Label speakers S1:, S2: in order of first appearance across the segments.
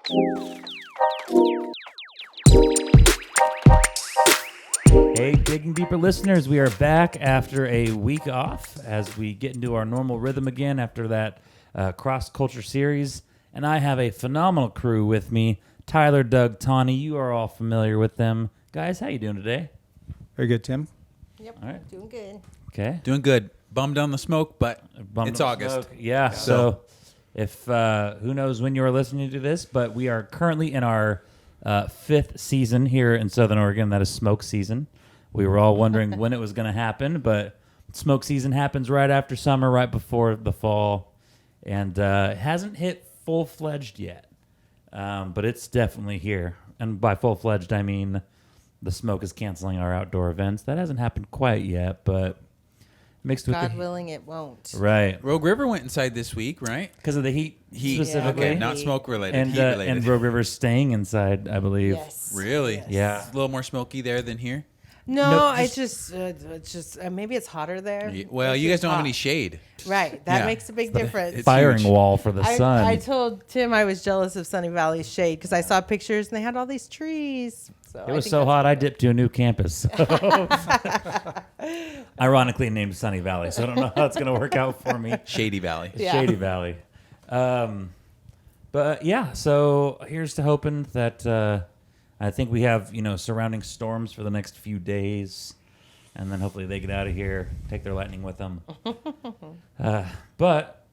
S1: Hey, Digging Deeper listeners, we are back after a week off as we get into our normal rhythm again after that cross-culture series. And I have a phenomenal crew with me. Tyler, Doug, Tawny, you are all familiar with them. Guys, how you doing today?
S2: Very good, Tim.
S3: Yep,
S1: All right.
S3: doing good.
S1: Okay.
S4: Doing good. Bummed on the smoke, but it's August.
S1: Yeah, so if who knows when you are listening to this, but we are currently in our fifth season here in Southern Oregon. That is smoke season. We were all wondering when it was going to happen, but smoke season happens right after summer, right before the fall, and it hasn't hit full-fledged yet, but it's definitely here. And by full-fledged, I mean the smoke is canceling our outdoor events. That hasn't happened quite yet, but mixed with
S3: God willing, it won't.
S1: Right.
S4: Rogue River went inside this week, right?
S1: Because of the heat specifically.
S4: Okay, not smoke related,
S1: And,
S4: heat related.
S1: and Rogue River's staying inside, I believe.
S3: Yes.
S4: Really?
S3: Yes.
S1: Yeah.
S4: It's a little more smoky there than here.
S3: No,
S1: Nope,
S3: it's just maybe it's hotter there.
S4: Well,
S3: It's
S4: you guys
S3: just
S4: don't have
S3: hot.
S4: any shade.
S3: Right. That
S4: Yeah.
S3: makes a big difference.
S4: It's
S1: Firing
S4: huge.
S1: wall for the sun.
S3: I told Tim I was jealous of Sunny Valley's shade because I saw pictures and they had all these trees. So
S1: It was so hot, I dipped to a new campus. Ironically named Sunny Valley, so I don't know how it's going to work out for me.
S4: Shady Valley.
S3: Yeah.
S1: Shady Valley. But yeah, so here's to hoping that I think we have, surrounding storms for the next few days. And then hopefully they get out of here, take their lightning with them. But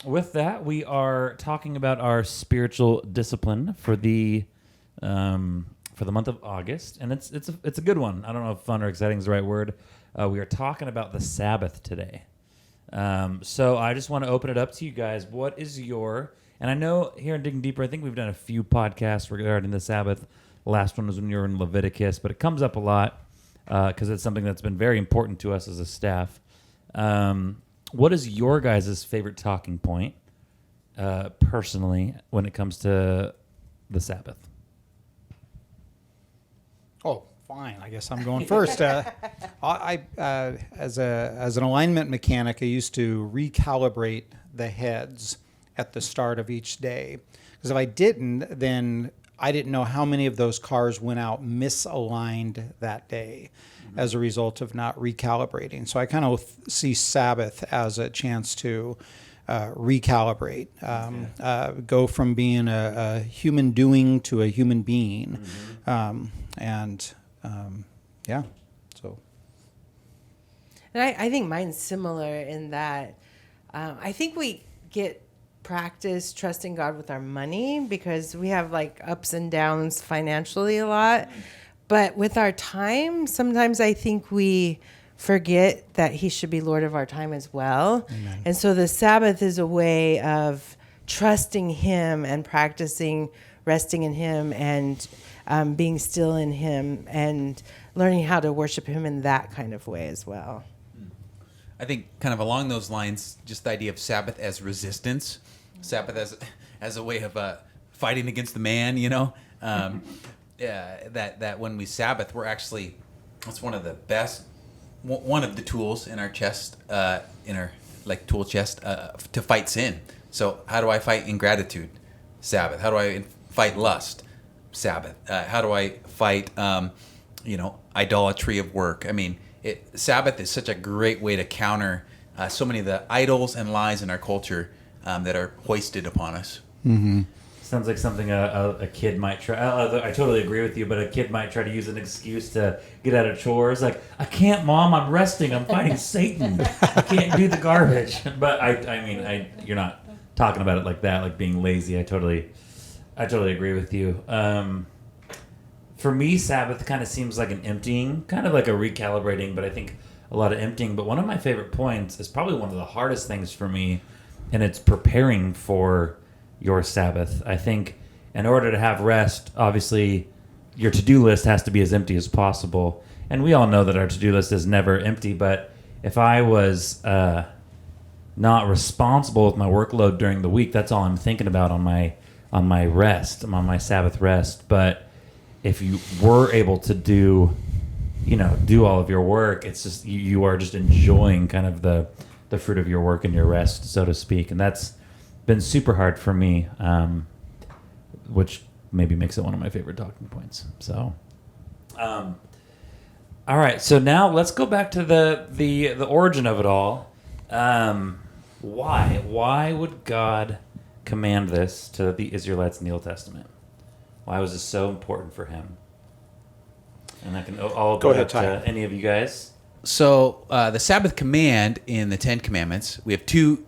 S1: with that, we are talking about our spiritual discipline for the month of August, and it's a good one. I don't know if fun or exciting is the right word. We are talking about the Sabbath today. So I just want to open it up to you guys. What is and I know here in Digging Deeper, I think we've done a few podcasts regarding the Sabbath. The last one was when you were in Leviticus, but it comes up a lot because it's something that's been very important to us as a staff. What is your guys' favorite talking point, personally, when it comes to the Sabbath?
S2: Oh, fine. I guess I'm going first. I as an alignment mechanic, I used to recalibrate the heads at the start of each day. Because if I didn't, then I didn't know how many of those cars went out misaligned that day as a result of not recalibrating. So I kind of see Sabbath as a chance to recalibrate, go from being a human doing to a human being. Yeah, so.
S3: And I think mine's similar in that I think we get practice trusting God with our money because we have like ups and downs financially a lot. But with our time, sometimes I think we forget that he should be Lord of our time as well. Amen. And so the Sabbath is a way of trusting him and practicing resting in him and being still in him and learning how to worship him in that kind of way as well.
S4: I think kind of along those lines, just the idea of Sabbath as resistance, Sabbath as a way of fighting against the man, that when we Sabbath, we're actually, it's one of the best, one of the tools in our chest, in our tool chest to fight sin. So how do I fight ingratitude? Sabbath. How do I fight lust? Sabbath. How do I fight, idolatry of work? I mean, Sabbath is such a great way to counter so many of the idols and lies in our culture that are hoisted upon us.
S1: Mm-hmm. Sounds like something a kid might try. I totally agree with you, but a kid might try to use an excuse to get out of chores. Like, I can't, Mom. I'm resting. I'm fighting Satan. I can't do the garbage. But I mean, you're not talking about it like that, like being lazy. I totally agree with you. For me, Sabbath kind of seems like an emptying, kind of like a recalibrating, but I think a lot of emptying. But one of my favorite points is probably one of the hardest things for me, and it's preparing for your Sabbath. I think in order to have rest, obviously, your to-do list has to be as empty as possible. And we all know that our to-do list is never empty, but if I was not responsible with my workload during the week, that's all I'm thinking about on my rest. I'm on my Sabbath rest. But if you were able to do all of your work, it's just you are just enjoying kind of the fruit of your work and your rest, so to speak. And that's been super hard for me. which maybe makes it one of my favorite talking points. So, all right. So now let's go back to the origin of it all. Why would God command this to the Israelites in the Old Testament? Why was this so important for him? And I can all go ahead to any of you guys.
S4: So the Sabbath command in the Ten Commandments, we have two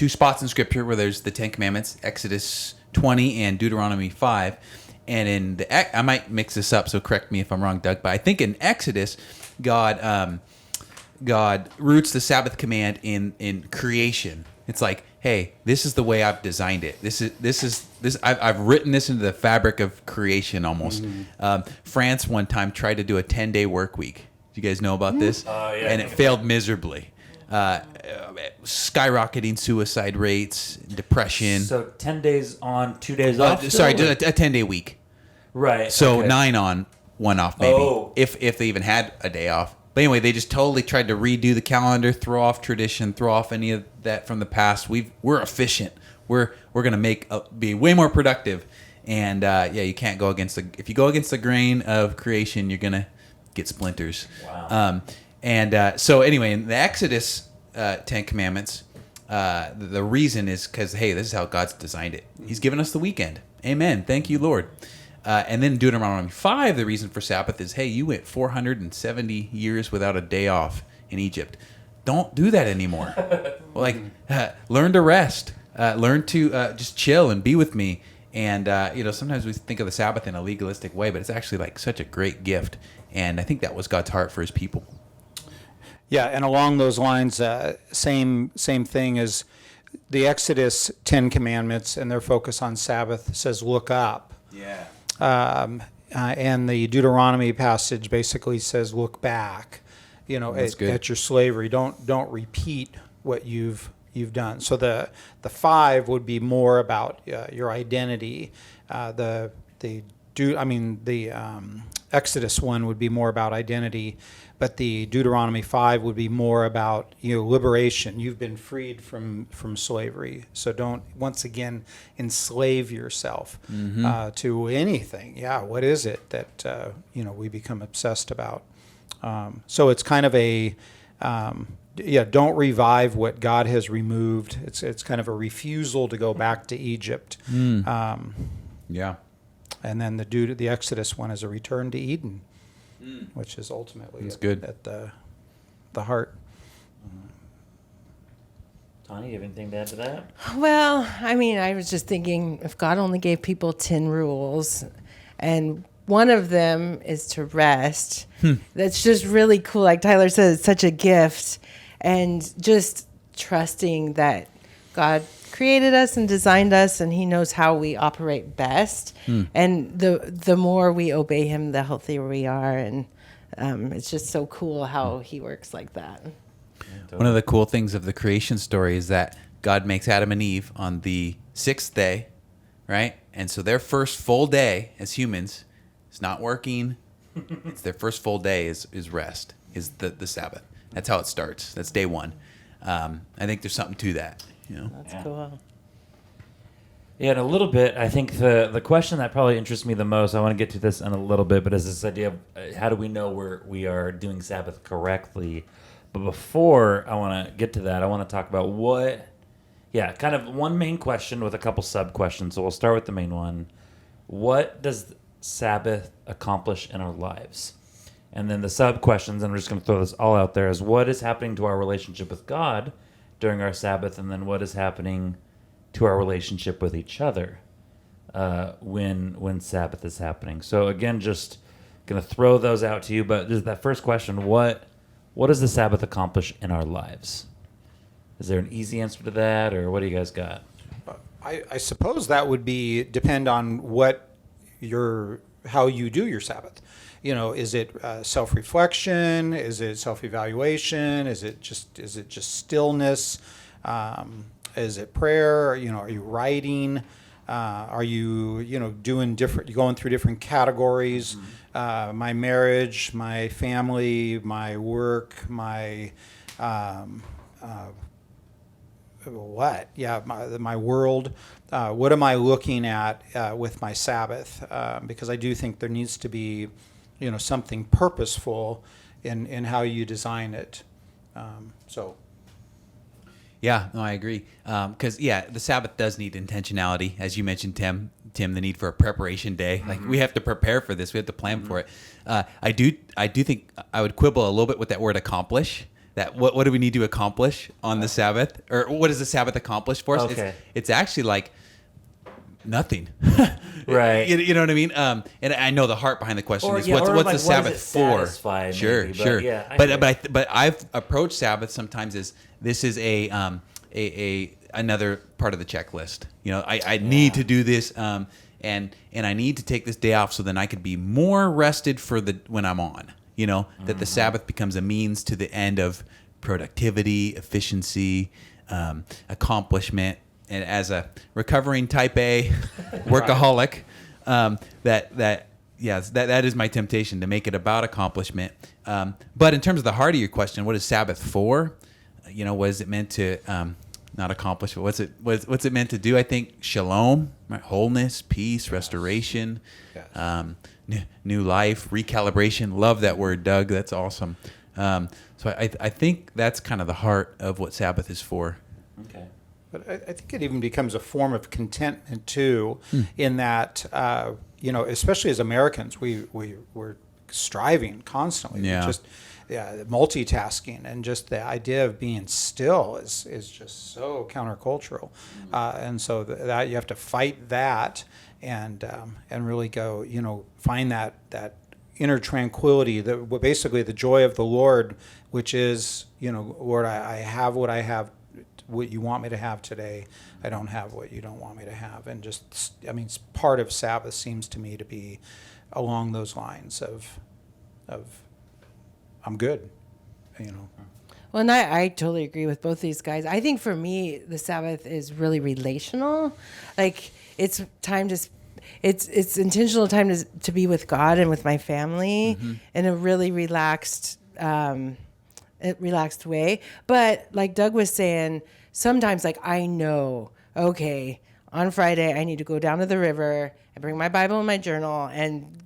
S4: spots in Scripture where there's the Ten Commandments, Exodus 20 and Deuteronomy 5. And in I might mix this up, so correct me if I'm wrong, Doug, but I think in Exodus, God roots the Sabbath command in creation. It's like, hey, this is the way I've designed it. I've written this into the fabric of creation almost. France one time tried to do a 10-day work week. Do you guys know about this?
S1: Yeah.
S4: And it failed miserably. Skyrocketing suicide rates, depression.
S1: So 10 days on, 2 days off?
S4: Sorry, a 10-day week.
S1: Right.
S4: So
S1: okay.
S4: 9 on, 1 off maybe.
S1: Oh.
S4: If they even had a day off. But anyway, they just totally tried to redo the calendar, throw off tradition, throw off any of that from the past. We're efficient. We're going to be way more productive. And you can't go against if you go against the grain of creation, you're going to get splinters.
S1: Wow.
S4: So anyway, in the Exodus 10 Commandments, the reason is because, hey, this is how God's designed it. He's given us the weekend. Amen. Thank you, Lord. And then Deuteronomy 5, the reason for Sabbath is, hey, you went 470 years without a day off in Egypt. Don't do that anymore. Learn to rest. Learn to just chill and be with me. And, sometimes we think of the Sabbath in a legalistic way, but it's actually like such a great gift. And I think that was God's heart for his people.
S2: Yeah, and along those lines, same thing as the Exodus 10 Commandments and their focus on Sabbath says, look up.
S4: Yeah.
S2: And the Deuteronomy passage basically says, look back, at your slavery. Don't repeat what you've done. So the 5 would be more about your identity. The Exodus 1 would be more about identity, but the Deuteronomy 5 would be more about liberation. You've been freed from slavery, so don't once again enslave yourself to anything. Yeah, what is it that we become obsessed about? So it's kind of a don't revive what God has removed. It's kind of a refusal to go back to Egypt.
S4: Yeah.
S2: And then the Exodus one is a return to Eden, which is ultimately at the heart.
S1: Tawny, you have anything to add to that?
S3: Well, I was just thinking, if God only gave people 10 rules, and one of them is to rest, that's just really cool. Like Tyler said, it's such a gift. And just trusting that God created us and designed us, and he knows how we operate best. And the more we obey him, the healthier we are. And it's just so cool how he works like that.
S1: Yeah, totally.
S4: One of the cool things of the creation story is that God makes Adam and Eve on the 6th day, right? And so their first full day as humans is not working. It's their first full day is rest, is the Sabbath. That's how it starts. That's day 1. I think there's something to that.
S3: That's cool.
S1: Yeah, and a little bit, I think the question that probably interests me the most, I want to get to this in a little bit, but is this idea of how do we know we are doing Sabbath correctly? But before I want to get to that, I want to talk about kind of one main question with a couple sub-questions. So we'll start with the main one. What does Sabbath accomplish in our lives? And then the sub-questions, and we're just going to throw this all out there, is what is happening to our relationship with God during our Sabbath, and then what is happening to our relationship with each other when Sabbath is happening. So again, just going to throw those out to you, but just that first question, what does the Sabbath accomplish in our lives? Is there an easy answer to that, or what do you guys got?
S2: I suppose that would depend on how you do your Sabbath. Is it self-reflection? Is it self-evaluation? Is it just stillness? Is it prayer? Are you writing? Are you doing different? You going through different categories? My marriage, my family, my work, my what? Yeah, my world. What am I looking at with my Sabbath? Because I do think there needs to be, something purposeful in how you design it. So.
S4: Yeah, no, I agree. Because the Sabbath does need intentionality, as you mentioned, Tim. The need for a preparation day. Like we have to prepare for this. We have to plan for it. I do think I would quibble a little bit with that word accomplish. That what do we need to accomplish on the Sabbath, or what does the Sabbath accomplish for us?
S1: Okay.
S4: It's actually like nothing.
S1: Right.
S4: You know what I mean? And I know the heart behind the question is what's
S1: like,
S4: the Sabbath for?
S1: satisfy,
S4: Sure,
S1: maybe,
S4: sure.
S1: Yeah,
S4: But I've approached Sabbath sometimes as this is a another part of the checklist. I need to do this, and I need to take this day off so then I could be more rested for when I'm on. That the Sabbath becomes a means to the end of productivity, efficiency, accomplishment. And as a recovering type A workaholic, that is my temptation to make it about accomplishment. But in terms of the heart of your question, what is Sabbath for? What is it meant to not accomplish? But what's it meant to do? I think shalom, right? Wholeness, peace, restoration, new life, recalibration. Love that word, Doug. That's awesome. So I think that's kind of the heart of what Sabbath is for.
S1: Okay.
S2: But I think it even becomes a form of contentment too, in that especially as Americans, we're striving constantly.
S4: Yeah.
S2: Just multitasking, and just the idea of being still is just so countercultural, and so that you have to fight that and really go find that inner tranquility, basically the joy of the Lord, which is Lord, I have what I have. What you want me to have today, I don't have what you don't want me to have. And part of Sabbath seems to me to be along those lines of I'm good,
S3: Well, and I totally agree with both these guys. I think for me, the Sabbath is really relational. Like it's time to, it's intentional time to be with God and with my family in a really relaxed way. But like Doug was saying, sometimes like I know, okay, on Friday I need to go down to the river and bring my Bible and my journal, and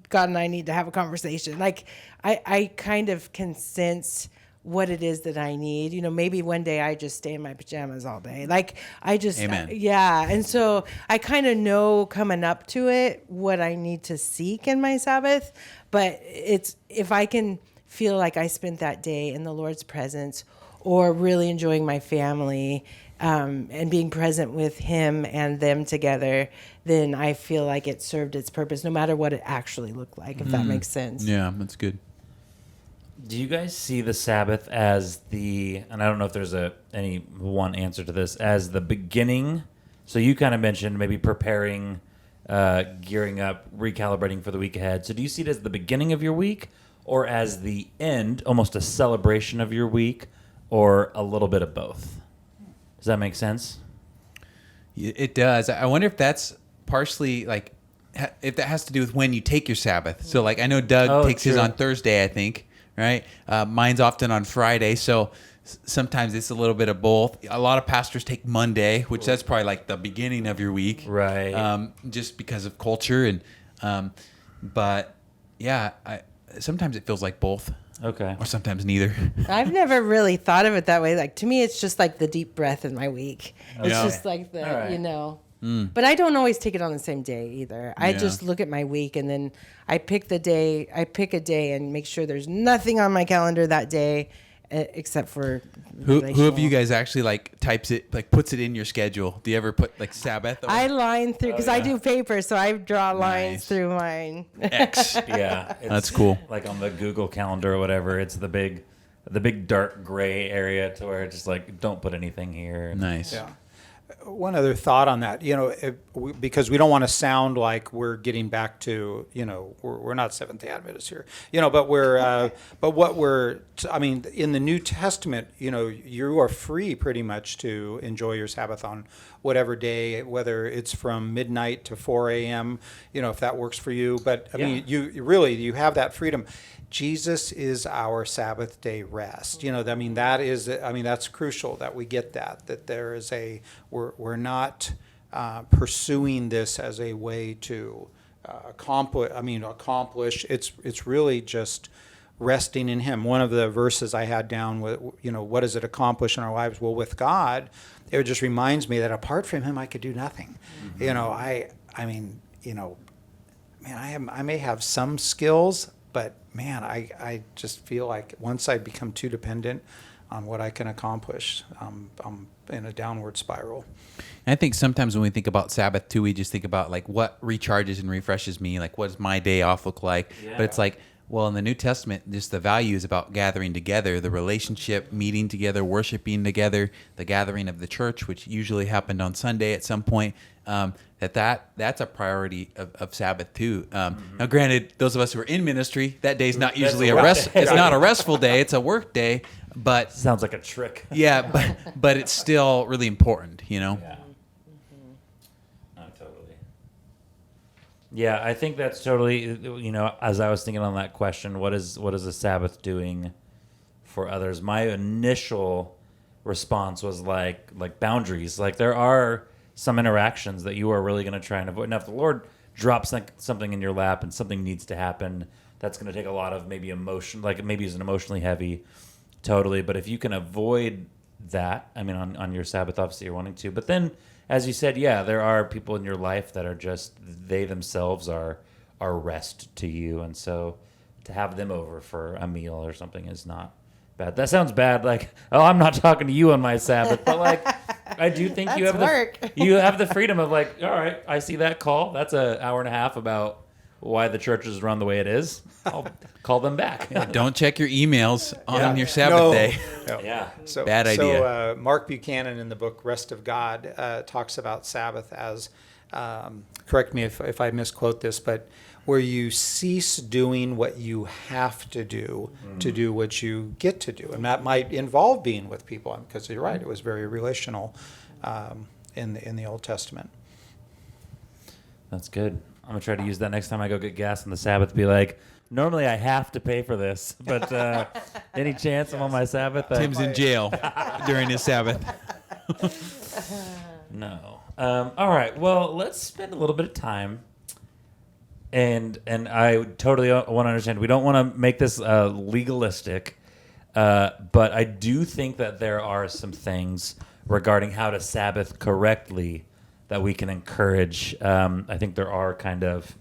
S3: God and I need to have a conversation. Like I kind of can sense what it is that I need. Maybe one day I just stay in my pajamas all day. Like I just,
S4: Amen.
S3: And so I kind of know coming up to it what I need to seek in my Sabbath. But it's, if I can feel like I spent that day in the Lord's presence, or really enjoying my family, and being present with Him and them together, then I feel like it served its purpose, no matter what it actually looked like, if that makes sense.
S4: Yeah, that's good.
S1: Do you guys see the Sabbath as and I don't know if there's any one answer to this, as the beginning? So you kind of mentioned maybe preparing, gearing up, recalibrating for the week ahead. So do you see it as the beginning of your week, or as the end, almost a celebration of your week, or a little bit of both? Does that make sense?
S4: It does. I wonder if that's partially like, if that has to do with when you take your Sabbath. So like I know Doug takes his on Thursday, I think, right? Mine's often on Friday. So sometimes it's a little bit of both. A lot of pastors take Monday, which that's probably like the beginning of your week.
S1: Right.
S4: Just because of culture. But yeah, sometimes it feels like both.
S1: Okay.
S4: Or sometimes neither.
S3: I've never really thought of it that way. Like to me, it's just like the deep breath in my week. It's just like the,
S1: right.
S3: But I don't always take it on the same day either. I just look at my week and then I pick a day and make sure there's nothing on my calendar that day except for
S4: who of you guys actually like types it, like puts it in your schedule? Do you ever put like Sabbath?
S3: I line through because I do paper, so I draw lines through mine.
S4: X.
S1: Yeah,
S4: That's cool.
S1: Like on the Google Calendar or whatever, it's the big dark gray area to where it's just like don't put anything here.
S4: Nice.
S2: Yeah. One other thought on that, because we don't want to sound like we're getting back to, we're not Seventh-day Adventists here, but in the New Testament, you are free pretty much to enjoy your Sabbath on whatever day, whether it's from midnight to 4 a.m., if that works for you. But I mean, you have that freedom. Jesus is our Sabbath day rest. That's crucial that we get that there is we're not pursuing this as a way to accomplish. It's really just resting in Him. One of the verses I had down with, what does it accomplish in our lives? Well, with God, it just reminds me that apart from Him, I could do nothing. I may have some skills, but man, I just feel like once I become too dependent on what I can accomplish, I'm in a downward spiral.
S4: And I think sometimes when we think about Sabbath too, we just think about like what recharges and refreshes me, like what does my day off look like? Yeah. But it's like, well, in the New Testament, just the value is about gathering together, the relationship, meeting together, worshiping together, the gathering of the church, which usually happened on Sunday at some point. That's a priority of Sabbath too. Now, granted, those of us who are in ministry, that day's not usually it's not a restful day; it's a work day. But
S1: sounds like a trick.
S4: Yeah, but it's still really important,
S1: Yeah. Oh, totally. Yeah, I think that's totally. As I was thinking on that question, what is the Sabbath doing for others? My initial response was like boundaries. Like there are some interactions that you are really going to try and avoid. Now, if the Lord drops something in your lap and something needs to happen, that's going to take a lot of maybe emotion, like maybe it's an emotionally heavy, totally. But if you can avoid that, on your Sabbath, obviously you're wanting to. But then, as you said, yeah, there are people in your life that are just, they themselves are rest to you. And so to have them over for a meal or something is not bad. That sounds bad. Like, oh, I'm not talking to you on my Sabbath, but like, I do think you have the freedom of like, all right, I see that call. That's an hour and a half about why the church is run the way it is. I'll call them back.
S4: Yeah, don't check your emails on your Sabbath day.
S2: No.
S4: Yeah, bad idea.
S2: So Mark Buchanan in the book Rest of God talks about Sabbath as, correct me if I misquote this, but where you cease doing what you have to do to do what you get to do. And that might involve being with people, because you're right, it was very relational in the Old Testament.
S1: That's good. I'm going to try to use that next time I go get gas on the Sabbath. Be like, normally I have to pay for this, but any chance I'm on my Sabbath?
S4: Tim's in jail during his Sabbath.
S1: No. All right. Well, let's spend a little bit of time. And I totally want to understand. We don't want to make this legalistic, but I do think that there are some things regarding how to Sabbath correctly that we can encourage. I think there are kind of,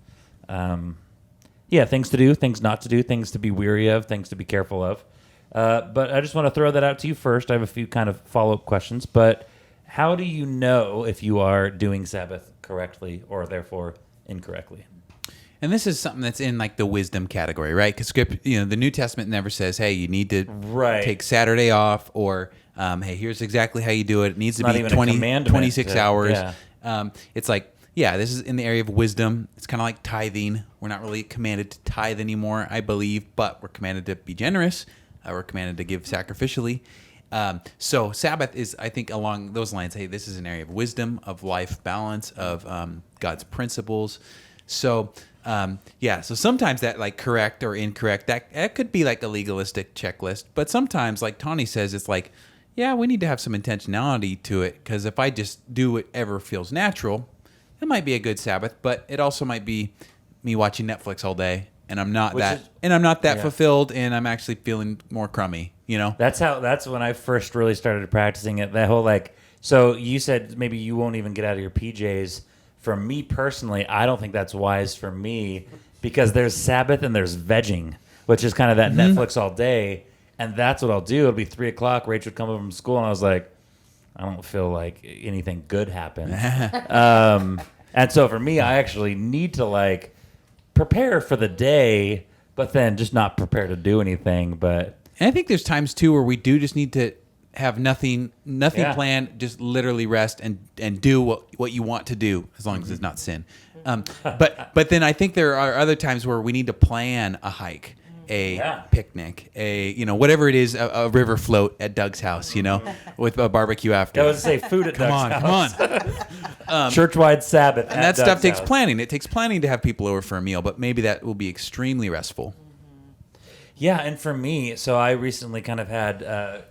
S1: things to do, things not to do, things to be weary of, things to be careful of. But I just want to throw that out to you first. I have a few kind of follow-up questions. But how do you know if you are doing Sabbath correctly or therefore incorrectly?
S4: And this is something that's in like the wisdom category, right? Because the New Testament never says, "Hey, you need to take Saturday off," or "Hey, here's exactly how you do it. It needs to be 26 hours." Yeah. It's like, this is in the area of wisdom. It's kind of like tithing. We're not really commanded to tithe anymore, I believe, but we're commanded to be generous. We're commanded to give sacrificially. So Sabbath is, I think, along those lines. Hey, this is an area of wisdom, of life balance, of God's principles. So. So sometimes that like correct or incorrect, that could be like a legalistic checklist. But sometimes, like Tawny says, it's like, we need to have some intentionality to it. Because if I just do whatever feels natural, it might be a good Sabbath. But it also might be me watching Netflix all day, and I'm not that fulfilled, and I'm actually feeling more crummy.
S1: That's when I first really started practicing it. That whole so you said maybe you won't even get out of your PJs. For me personally, I don't think that's wise for me because there's Sabbath and there's vegging, which is kind of that Netflix all day. And that's what I'll do. It'll be 3:00. Rachel would come over from school, and I was like, I don't feel like anything good happened. And so for me, I actually need to prepare for the day, but then just not prepare to do anything. But
S4: I think there's times too where we do just need to have nothing planned, just literally rest and do what you want to do, as long as it's not sin. But then I think there are other times where we need to plan a hike.
S1: Yeah.
S4: picnic, whatever it is, a river float at Doug's house, with a barbecue after.
S1: I was to say food at Doug's house.
S4: Come on.
S1: Church-wide Sabbath.
S4: And that stuff takes planning. It takes planning to have people over for a meal, but maybe that will be extremely restful.
S1: Yeah, and for me, so I recently kind of had,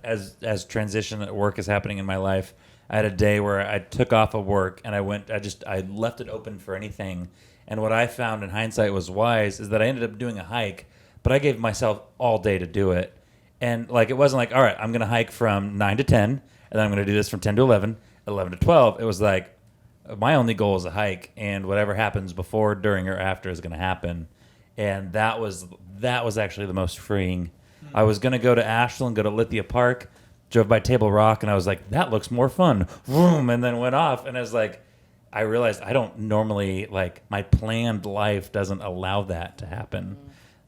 S1: as transition at work is happening in my life, I had a day where I took off of work and I left it open for anything. And what I found in hindsight was wise is that I ended up doing a hike, but I gave myself all day to do it. And like, it wasn't like, all right, I'm going to hike from 9 to 10, and then I'm going to do this from 10 to 11, 11 to 12. It was like, my only goal is a hike, and whatever happens before, during, or after is going to happen. And that was actually the most freeing. I was going to go to Ashland, go to Lithia Park, drove by Table Rock, and I was like, that looks more fun. Vroom, and then went off, and I was like, I realized I don't normally, like, my planned life doesn't allow that to happen.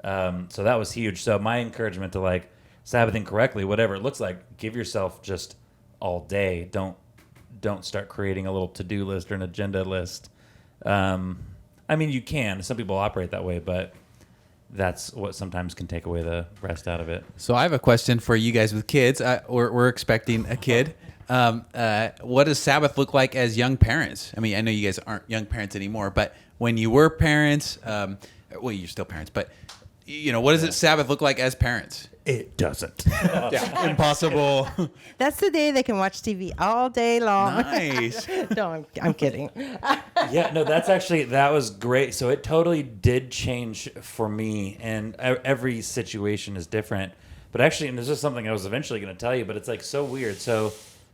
S1: So that was huge. So my encouragement to, like, Sabbathing correctly, whatever it looks like, give yourself just all day. Don't start creating a little to-do list or an agenda list. I mean, you can. Some people operate that way, but that's what sometimes can take away the rest out of it.
S4: So I have a question for you guys with kids. We're expecting a kid. What does Sabbath look like as young parents? I mean, I know you guys aren't young parents anymore, but when you were parents, well, you're still parents, but what does Sabbath look like as parents?
S1: It doesn't.
S4: Impossible.
S3: That's the day they can watch TV all day long.
S4: Nice.
S3: No, I'm kidding.
S1: Yeah, no, that was great. So it totally did change for me, and every situation is different. But actually, and this is something I was eventually going to tell you, but it's like so weird. So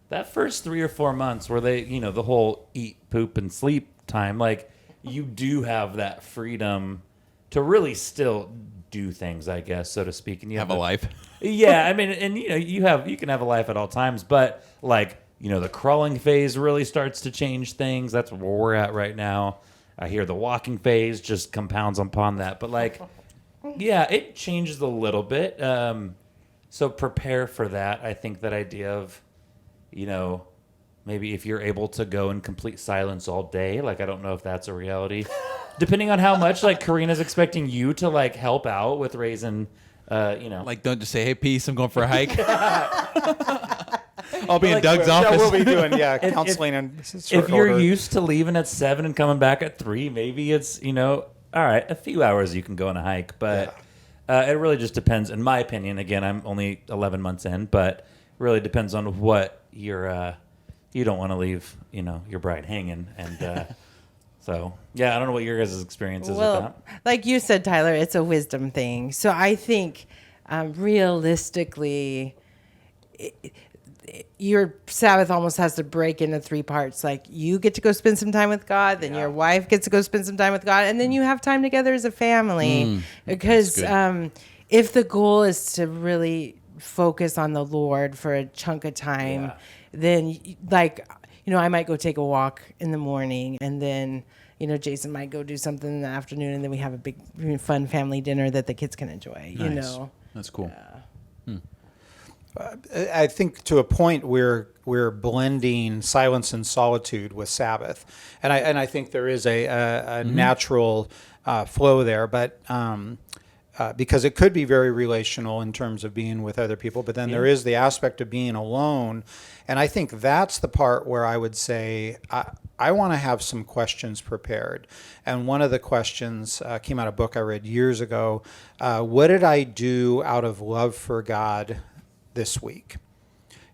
S1: that first 3 or 4 months where they, the whole eat, poop, and sleep time, like you do have that freedom to really still do things, I guess, so to speak. And you
S4: have a life.
S1: Yeah, I mean, and you can have a life at all times, but like, the crawling phase really starts to change things. That's where we're at right now. I hear the walking phase just compounds upon that, but like, yeah, it changes a little bit. So prepare for that. I think that idea of, maybe if you're able to go in complete silence all day, like, I don't know if that's a reality. Depending on how much, like, Karina's expecting you to, like, help out with raising,
S4: Like, don't just say, hey, peace, I'm going for a hike. I'll be in Doug's office.
S2: Yeah, we'll be doing, counseling and short
S1: if you're
S2: order.
S1: used to leaving at 7 and coming back at 3, maybe it's, all right, a few hours you can go on a hike. But it really just depends, in my opinion. Again, I'm only 11 months in, but it really depends on what you're, you don't want to leave, your bride hanging. And so, yeah, I don't know what your guys' experience is with that.
S3: Like you said, Tyler, it's a wisdom thing. So I think realistically, your Sabbath almost has to break into 3 parts. Like, you get to go spend some time with God, then your wife gets to go spend some time with God, and then you have time together as a family. Because if the goal is to really focus on the Lord for a chunk of time, then, like, I might go take a walk in the morning, and then, Jason might go do something in the afternoon, and then we have a big, fun family dinner that the kids can enjoy,
S4: Nice. That's cool.
S2: I think to a point we're blending silence and solitude with Sabbath, and I think there is a natural flow there, but because it could be very relational in terms of being with other people, but then there is the aspect of being alone, and I think that's the part where I would say I want to have some questions prepared. And one of the questions came out of a book I read years ago. What did I do out of love for God this week?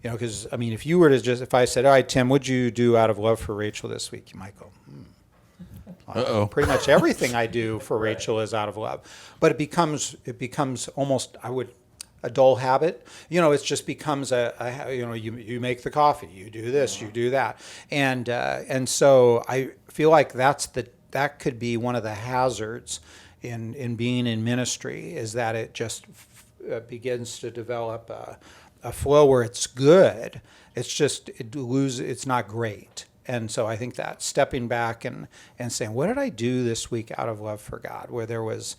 S2: Because, I mean, if I said, all right, Tim, what'd you do out of love for Rachel this week? You might go, pretty much everything I do for Rachel is out of love. But it becomes almost, a dull habit. It just becomes you make the coffee, you do this, you do that. And so I feel like that could be one of the hazards in being in ministry, is that it just begins to develop a flow where it's good. It's just it's not great. And so I think that stepping back and saying, what did I do this week out of love for God? Where there was,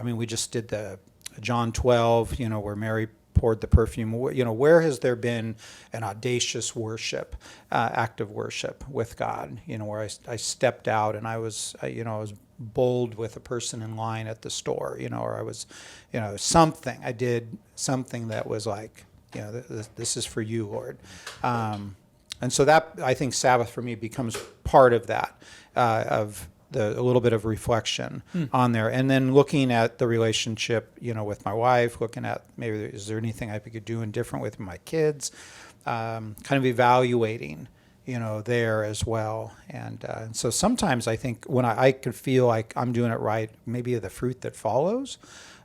S2: we just did the John 12, where Mary poured the perfume. Where has there been an audacious worship, act of worship with God? Where I stepped out and I was bold with a person in line at the store, or I was, something. I did something that was like, this is for you, Lord. And so that, I think Sabbath for me becomes part of that, of a little bit of reflection on there. And then looking at the relationship, with my wife, looking at maybe is there anything I could do different with my kids, kind of evaluating, there as well. And so sometimes I think when I could feel like I'm doing it right, maybe the fruit that follows,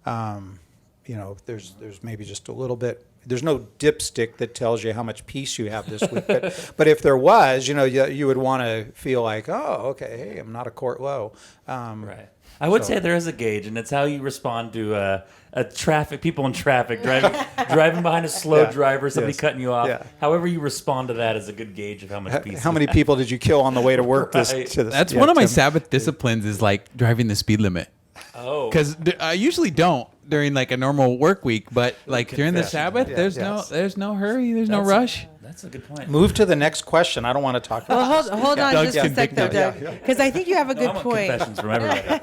S2: there's maybe just a little bit. There's no dipstick that tells you how much peace you have this week. But if there was, you would want to feel like, oh, okay, hey, I'm not a court low.
S1: Right. I would say there is a gauge, and it's how you respond to people in traffic, driving behind a slow driver, somebody cutting you off. Yeah. However you respond to that is a good gauge of how much peace.
S2: How many people did you kill on the way to work?
S4: That's one of my Sabbath disciplines is like driving the speed limit.
S1: Oh.
S4: Because I usually don't during like a normal work week, but like during the Sabbath, there's no hurry, there's no rush.
S1: That's a good point.
S2: Move to the next question. I don't want to talk about
S3: Well, hold on just a sec, though, Doug, because I think you have a good point.
S1: Confessions from everybody.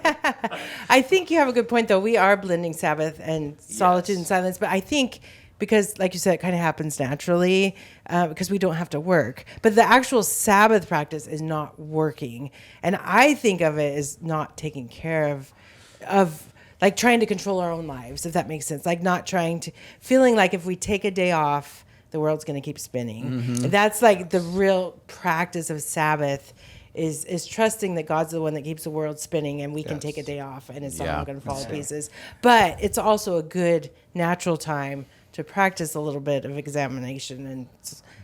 S3: I think you have a good point, though. We are blending Sabbath and solitude and silence, but I think because, like you said, it kind of happens naturally because we don't have to work. But the actual Sabbath practice is not working, and I think of it as not taking care of like trying to control our own lives, if that makes sense. Like not feeling like if we take a day off, the world's going to keep spinning. Mm-hmm. That's like the real practice of Sabbath is trusting that God's the one that keeps the world spinning, and we can take a day off and it's not going to fall to pieces. But it's also a good natural time to practice a little bit of examination and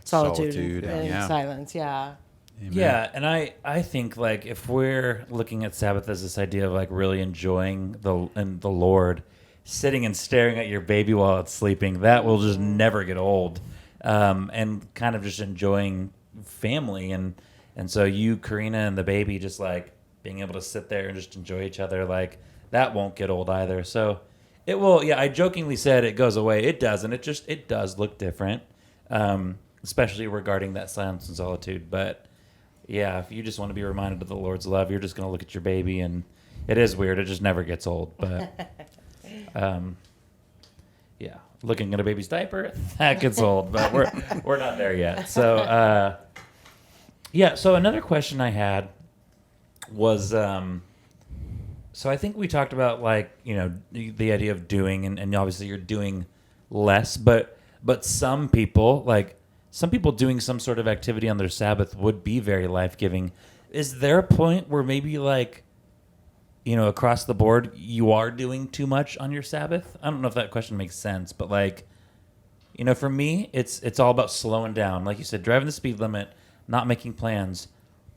S3: solitude and silence. Yeah.
S1: Amen. Yeah, and I think like if we're looking at Sabbath as this idea of like really enjoying the Lord, sitting and staring at your baby while it's sleeping, that will just never get old, and kind of just enjoying family and so you, Karina, and the baby just like being able to sit there and just enjoy each other, like that won't get old either. So it will. Yeah, I jokingly said it goes away. It doesn't. It does look different, especially regarding that silence and solitude, but. Yeah, if you just want to be reminded of the Lord's love, you're just going to look at your baby, and it is weird. It just never gets old. But, yeah, looking at a baby's diaper, that gets old. But we're not there yet. So, so another question I had was, so I think we talked about, like, the idea of doing, and obviously you're doing less. But some people, like, some people doing some sort of activity on their Sabbath would be very life-giving. Is there a point where maybe like, across the board, you are doing too much on your Sabbath? I don't know if that question makes sense, but like, for me, it's all about slowing down. Like you said, driving the speed limit, not making plans.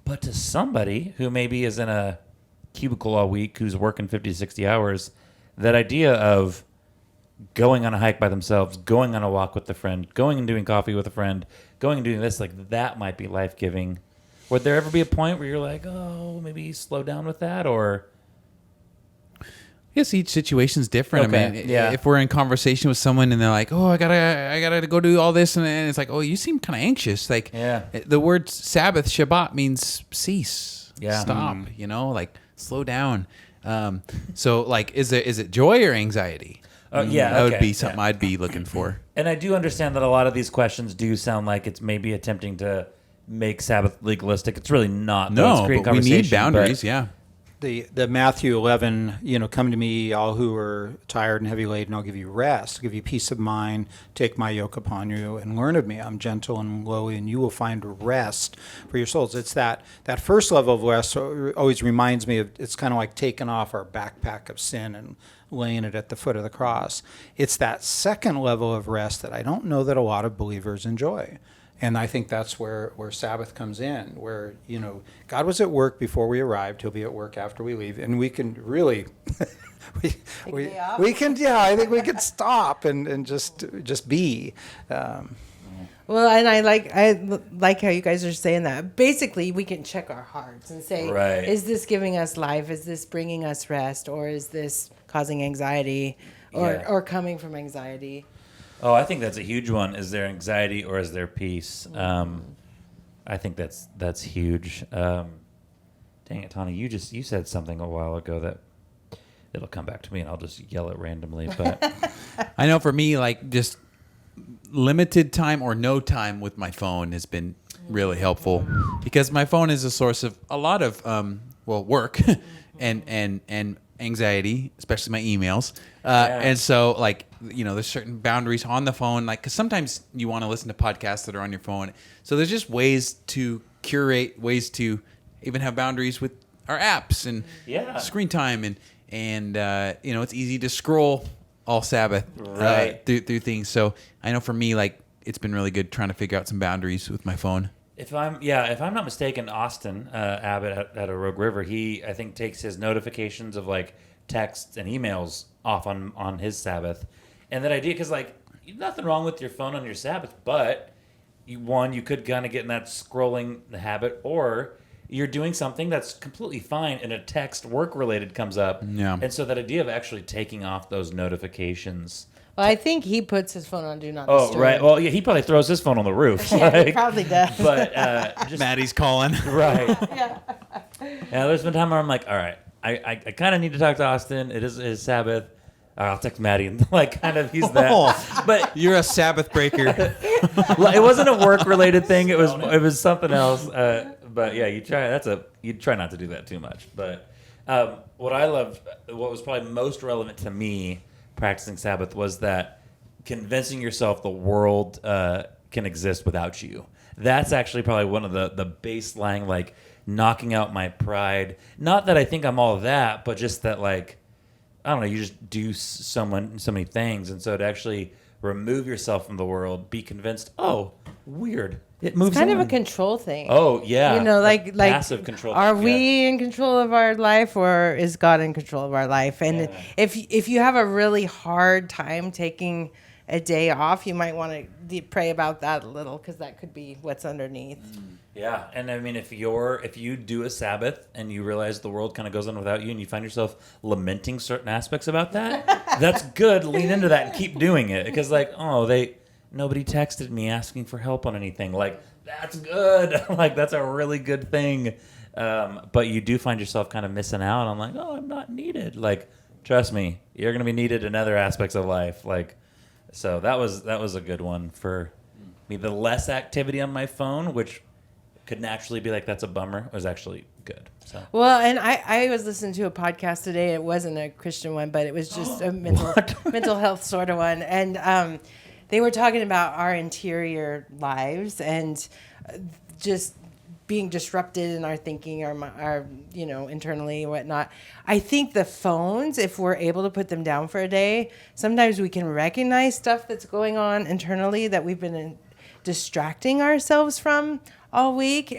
S1: But to somebody who maybe is in a cubicle all week, who's working 50 to 60 hours, that idea of going on a hike by themselves, going on a walk with a friend, going and doing coffee with a friend, going and doing this, like that might be life-giving. Would there ever be a point where you're like, oh, maybe slow down with that, or?
S4: I guess each situation's different.
S1: Okay.
S4: I mean, if we're in conversation with someone and they're like, oh, I gotta go do all this, and it's like, oh, you seem kind of anxious. Like, the word Sabbath, Shabbat, means cease, stop. Like slow down. So, like, is it joy or anxiety? That would be something I'd be looking for.
S1: And I do understand that a lot of these questions do sound like it's maybe attempting to make Sabbath legalistic. It's really not.
S4: No, but we need boundaries,
S2: The Matthew 11, come to me, all who are tired and heavy laden, I'll give you rest, I'll give you peace of mind, take my yoke upon you and learn of me. I'm gentle and lowly, and you will find rest for your souls. It's that first level of rest always reminds me of, it's kind of like taking off our backpack of sin and laying it at the foot of the cross. It's that second level of rest that I don't know that a lot of believers enjoy. And I think that's where Sabbath comes in, where, God was at work before we arrived. He'll be at work after we leave. And we can really, we can, I think we can stop and just be.
S3: Well, and I like how you guys are saying that. Basically, we can check our hearts and say, is this giving us life? Is this bringing us rest? Or is this causing anxiety or coming from anxiety?
S1: Oh, I think that's a huge one. Is there anxiety or is there peace? I think that's huge. Dang it, Tawny, you said something a while ago that it'll come back to me, and I'll just yell it randomly. But
S4: I know for me, like just limited time or no time with my phone has been really helpful because my phone is a source of a lot of work and anxiety, especially my emails. And so like, there's certain boundaries on the phone, like, cause sometimes you want to listen to podcasts that are on your phone. So there's just ways to curate, ways to even have boundaries with our apps and screen time. And it's easy to scroll all Sabbath through things. So I know for me, like, it's been really good trying to figure out some boundaries with my phone.
S1: If I'm not mistaken, Austin Abbott at a Rogue River, he, I think, takes his notifications of like texts and emails off on his Sabbath. And that idea, because like, nothing wrong with your phone on your Sabbath, but you could kind of get in that scrolling habit, or you're doing something that's completely fine and a text work-related comes up.
S4: Yeah.
S1: And so that idea of actually taking off those notifications.
S3: Well, I think he puts his phone on Do Not
S1: Oh,
S3: Disturb.
S1: right. Well, yeah, he probably throws his phone on the roof.
S3: Yeah, he probably does.
S1: But just
S4: Maddie's calling.
S1: right. Yeah, there's been a time where I'm like, all right, I kind of need to talk to Austin. It is his Sabbath. I'll text Maddie and like kind of he's that. But
S4: You're a Sabbath breaker.
S1: it wasn't a work-related thing. It was something else. But yeah, you try not to do that too much. But what I loved, what was probably most relevant to me practicing Sabbath was that convincing yourself the world can exist without you. That's actually probably one of the baseline, like knocking out my pride. Not that I think I'm all of that, but just that like, I don't know, you just do so many things. And so to actually remove yourself from the world, be convinced, oh, weird. It moves
S3: It's kind
S1: on.
S3: of a control thing.
S1: Oh, yeah.
S3: Like
S1: passive control.
S3: Are we in control of our life, or is God in control of our life? And if you have a really hard time taking a day off, you might want to pray about that a little, because that could be what's underneath.
S1: Yeah, and I mean, if you do a Sabbath and you realize the world kind of goes on without you, and you find yourself lamenting certain aspects about that, that's good. Lean into that and keep doing it, because like, nobody texted me asking for help on anything. Like, that's good. Like, that's a really good thing. But you do find yourself kind of missing out on like, oh, I'm not needed. Like, trust me, you're gonna be needed in other aspects of life. Like, so that was a good one for me. The less activity on my phone, which could naturally be like, that's a bummer, was actually good. So.
S3: Well, and I was listening to a podcast today. It wasn't a Christian one, but it was just a mental health sort of one. And they were talking about our interior lives and just being disrupted in our thinking, our internally and whatnot. I think the phones, if we're able to put them down for a day, sometimes we can recognize stuff that's going on internally that we've been distracting ourselves from all week.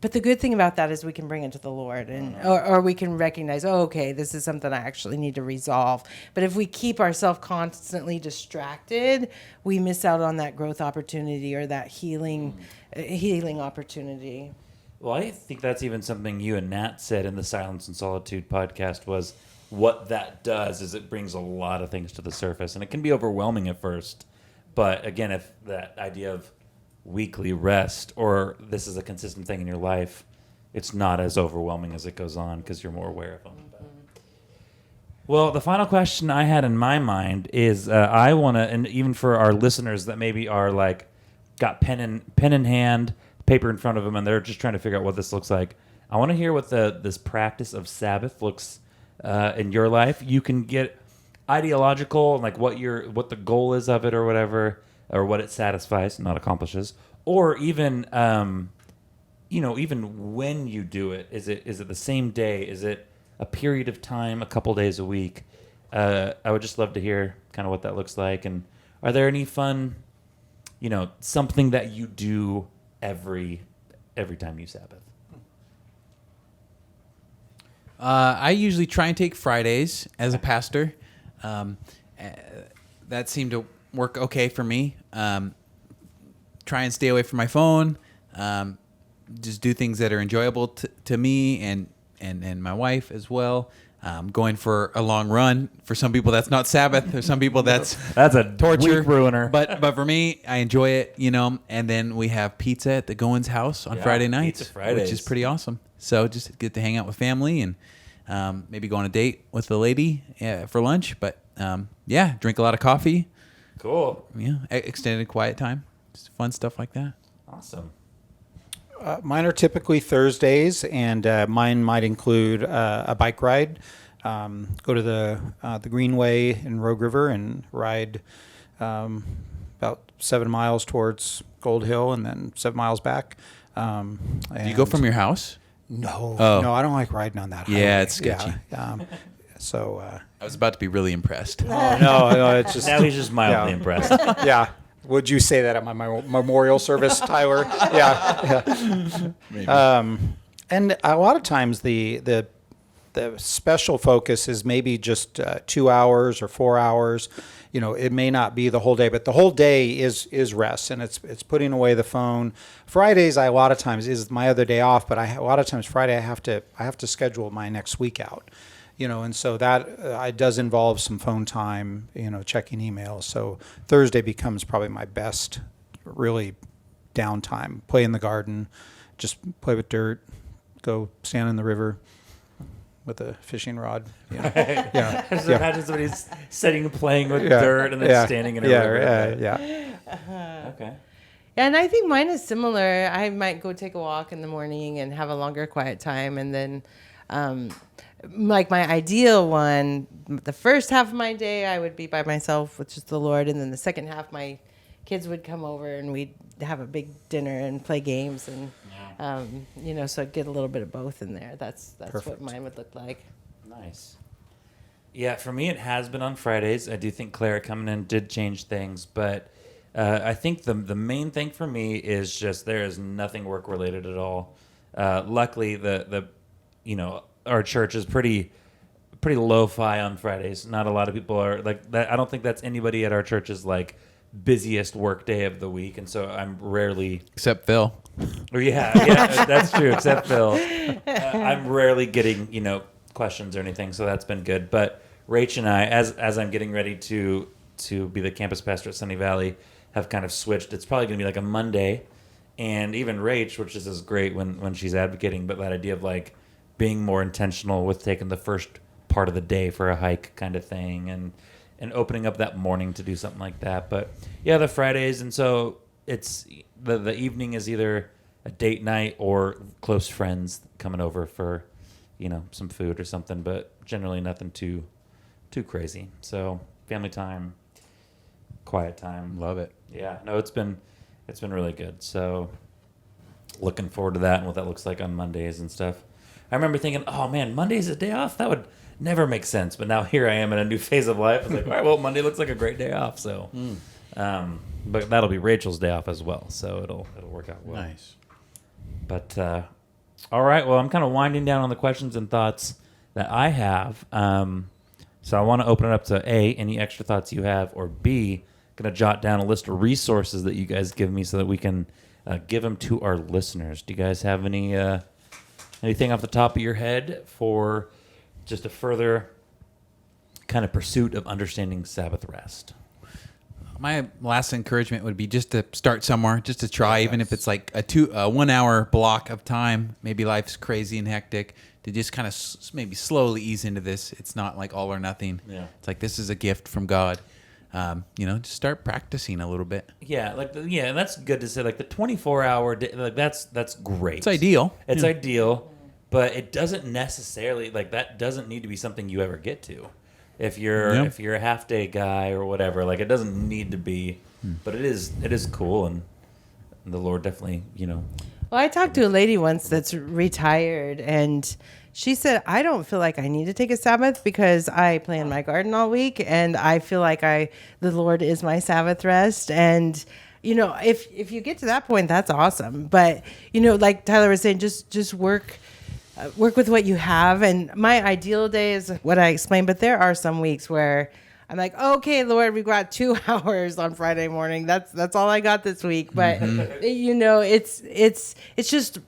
S3: But the good thing about that is we can bring it to the Lord, or we can recognize, okay, this is something I actually need to resolve. But if we keep ourselves constantly distracted, we miss out on that growth opportunity or that healing opportunity.
S1: Well, I think that's even something you and Nat said in the Silence and Solitude podcast, was what that does is it brings a lot of things to the surface, and it can be overwhelming at first. But again, if that idea of weekly rest, or this is a consistent thing in your life, it's not as overwhelming as it goes on because you're more aware of them. Well, the final question I had in my mind is I want to, and even for our listeners that maybe are like got pen in hand, paper in front of them, and they're just trying to figure out what this looks like. I want to hear what this practice of Sabbath looks in your life. You can get ideological and like what the goal is of it or whatever, or what it satisfies, not accomplishes, or even even when you do it, is it the same day? Is it a period of time, a couple days a week? I would just love to hear kind of what that looks like. And are there any fun, something that you do every time you Sabbath?
S4: I usually try and take Fridays as a pastor. That seemed to work okay for me. Try and stay away from my phone. Just do things that are enjoyable to me and my wife as well. Going for a long run. For some people, that's not Sabbath. For some people, that's
S1: a
S4: torture
S1: week ruiner.
S4: But for me, I enjoy it. And then we have pizza at the Goins house on Friday nights,
S1: Pizza Fridays.
S4: which is pretty awesome. So just get to hang out with family and maybe go on a date with the lady for lunch. But drink a lot of coffee.
S1: Cool.
S4: Yeah, extended quiet time. Just fun stuff like that.
S1: Awesome.
S2: Mine are typically Thursdays, and mine might include a bike ride. Go to the Greenway in Rogue River and ride about 7 miles towards Gold Hill, and then 7 miles back.
S4: Do you go from your house?
S2: No,
S4: Oh.
S2: no, I don't like riding on that highway.
S4: Yeah, it's sketchy.
S2: Yeah. So
S4: I was about to be really impressed.
S2: no, it's just
S1: Now he's just mildly
S2: Yeah.
S1: impressed.
S2: yeah. Would you say that at my memorial service, Tyler? Yeah.
S4: Maybe.
S2: And a lot of times the special focus is maybe just 2 hours or 4 hours. You know, it may not be the whole day, but the whole day is rest, and it's putting away the phone. Fridays, a lot of times is my other day off, but a lot of times Friday I have to schedule my next week out. You know, and so that it does involve some phone time, you know, checking emails. So Thursday becomes probably my best, really, downtime. Play in the garden, just play with dirt, go stand in the river with a fishing rod. Yeah, yeah,
S1: Just
S2: yeah.
S1: imagine somebody's sitting and playing with
S2: Yeah,
S1: dirt and then
S2: yeah,
S1: standing in a
S2: yeah,
S1: river.
S2: yeah.
S1: Okay.
S3: Yeah, and I think mine is similar. I might go take a walk in the morning and have a longer quiet time, and then like my ideal one, the first half of my day I would be by myself with just the Lord, and then the second half my kids would come over and we'd have a big dinner and play games, and you know, so I'd get a little bit of both in there. That's
S2: Perfect.
S3: what mine would look like.
S1: Nice. Yeah, for me it has been on Fridays. I do think Clara coming in did change things, but I think the main thing for me is just there is nothing work related at all. Luckily, the you know, our church is pretty lo-fi on Fridays. Not a lot of people are like that. I don't think that's anybody at our church's like busiest work day of the week, and so I'm rarely.
S4: Except Phil.
S1: Or yeah, that's true. Except Phil, I'm rarely getting questions or anything, so that's been good. But Rach and I, as I'm getting ready to be the campus pastor at Sunny Valley, have kind of switched. It's probably going to be like a Monday, and even Rach, which is great when she's advocating, but that idea of like being more intentional with taking the first part of the day for a hike kind of thing, and opening up that morning to do something like that. But yeah, the Fridays, and so it's the evening is either a date night or close friends coming over for some food or something, but generally nothing too crazy. So family time, quiet time.
S4: Love it.
S1: Yeah, no, it's been really good. So looking forward to that and what that looks like on Mondays and stuff. I remember thinking, oh man, Monday's a day off? That would never make sense. But now here I am in a new phase of life. I was like, all right, well, Monday looks like a great day off. So, but that'll be Rachel's day off as well. So it'll work out well.
S4: Nice.
S1: But all right, well, I'm kind of winding down on the questions and thoughts that I have. So I want to open it up to A, any extra thoughts you have, or B, going to jot down a list of resources that you guys give me so that we can give them to our listeners. Do you guys have anything off the top of your head for just a further kind of pursuit of understanding Sabbath rest?
S4: My last encouragement would be just to start somewhere, just to try, even if it's like a 1 hour block of time. Maybe life's crazy and hectic. To just kind of maybe slowly ease into this. It's not like all or nothing.
S1: Yeah.
S4: It's like this is a gift from God. Just start practicing a little bit.
S1: Yeah, and that's good to say. Like the 24-hour day, like that's great.
S4: It's ideal.
S1: It's ideal, but it doesn't necessarily that doesn't need to be something you ever get to. If you're a half day guy or whatever, like it doesn't need to be, but it is cool, and the Lord definitely
S3: Well, I talked to a lady once that's retired, and she said, I don't feel like I need to take a Sabbath because I play in my garden all week, and I feel like the Lord is my Sabbath rest. And, if you get to that point, that's awesome. But, like Tyler was saying, just work with what you have. And my ideal day is what I explained, but there are some weeks where I'm like, okay, Lord, we've got 2 hours on Friday morning. That's all I got this week. But it's just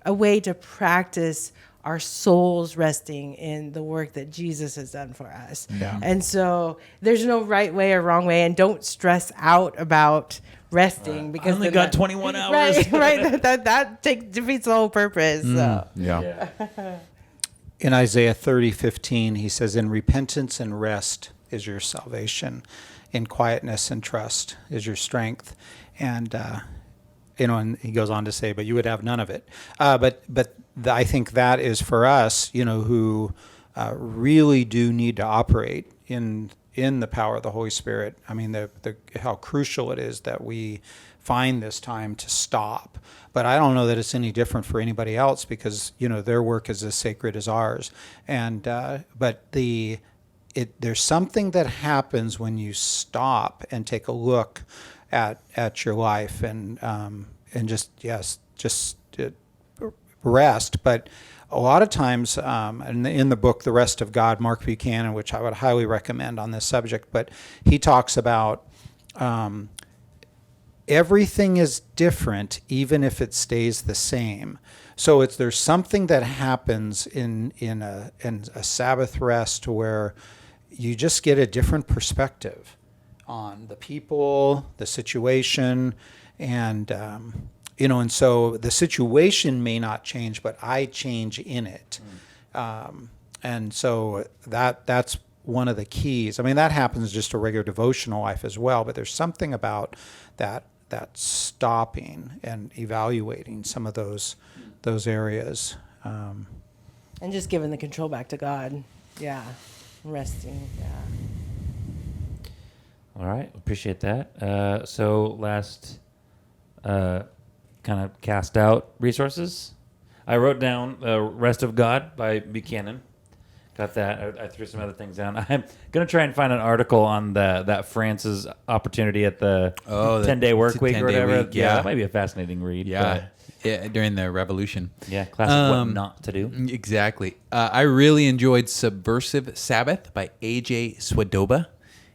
S3: a way to practice our souls resting in the work that Jesus has done for us.
S2: Yeah.
S3: And so there's no right way or wrong way, and don't stress out about resting because
S1: I only
S3: then
S1: got
S3: that-
S1: 21 hours.
S3: Right. That defeats the whole purpose. So.
S4: Yeah.
S2: In Isaiah 30:15, he says, "In repentance and rest is your salvation. In quietness and trust is your strength." And and he goes on to say, "But you would have none of it." I think that is for us, who really do need to operate in the power of the Holy Spirit. I mean, how crucial it is that we find this time to stop. But I don't know that it's any different for anybody else because their work is as sacred as ours. And there's something that happens when you stop and take a look at your life and just rest. But a lot of times, in the book The Rest of God, Mark Buchanan, which I would highly recommend on this subject, but he talks about everything is different even if it stays the same. So there's something that happens in a Sabbath rest where you just get a different perspective on the people, the situation, and and so the situation may not change, but I change in it. And so that's one of the keys. I mean, that happens just a regular devotional life as well, but there's something about that stopping and evaluating some of those areas.
S3: And just giving the control back to God. Yeah. Resting. Yeah.
S1: All right, appreciate that. So last kind of cast out resources. I wrote down Rest of God by Buchanan. Got that. I threw some other things down. I'm going to try and find an article on that France's opportunity at the 10-day work week or
S4: 10-day
S1: whatever.
S4: week, yeah.
S1: That might be a fascinating read.
S4: Yeah, during the revolution.
S1: Yeah, classic what not to do.
S4: Exactly. I really enjoyed Subversive Sabbath by A.J. Swadoba.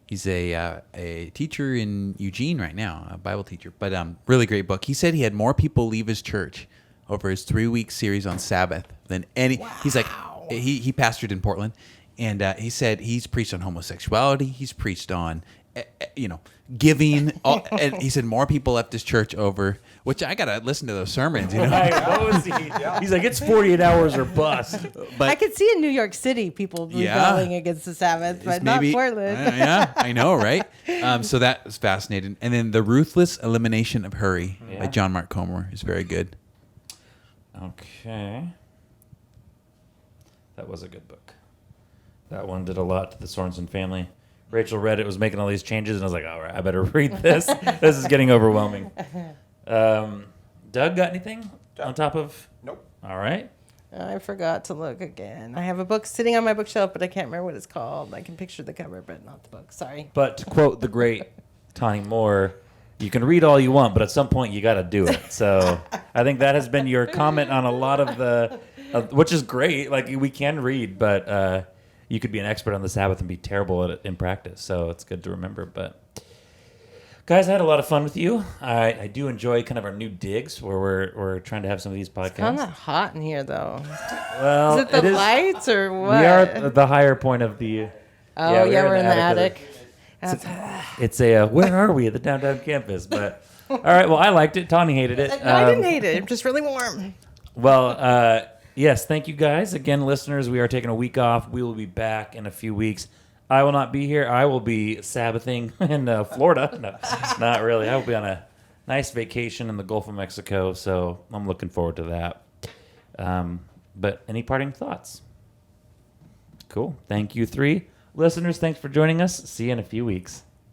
S4: He's a teacher in Eugene right now, a Bible teacher, but really great book. He said he had more people leave his church over his 3-week series on Sabbath than any. Wow. He's like, he pastored in Portland, and he said he's preached on homosexuality. He's preached on, giving. And he said more people left his church over, which I gotta listen to those sermons.
S1: Right, what was he? He's like, it's 48 hours or bust.
S3: But I could see in New York City people rebelling against the Sabbath, but not Portland.
S4: Yeah, I know, right? So that was fascinating. And then The Ruthless Elimination of Hurry by John Mark Comer is very good.
S1: Okay. That was a good book. That one did a lot to the Sorensen family. Rachel read it, was making all these changes, and I was like, all right, I better read this. This is getting overwhelming. Doug, got anything on top of?
S2: Nope.
S1: All right.
S3: I forgot to look again. I have a book sitting on my bookshelf, but I can't remember what it's called. I can picture the cover, but not the book. Sorry.
S1: But to quote the great Tawny Moore, you can read all you want, but at some point you got to do it. So I think that has been your comment on a lot of the, which is great. Like, we can read, but you could be an expert on the Sabbath and be terrible at it in practice. So it's good to remember. But guys, I had a lot of fun with you. I do enjoy kind of our new digs where we're trying to have some of these podcasts.
S3: It's kind of hot in here, though.
S1: Well,
S3: is it the lights or what?
S1: We are at the higher point of the.
S3: Oh, we're in the attic.
S1: It's a where are we at the downtown campus? But all right, well, I liked it. Tawny hated it.
S3: No, I didn't hate it. It's just really warm.
S1: Well, yes, thank you guys again, listeners. We are taking a week off. We will be back in a few weeks. I will not be here. I will be Sabbathing in Florida. No, not really. I will be on a nice vacation in the Gulf of Mexico, so I'm looking forward to that. But any parting thoughts? Cool. Thank you, 3 listeners. Thanks for joining us. See you in a few weeks.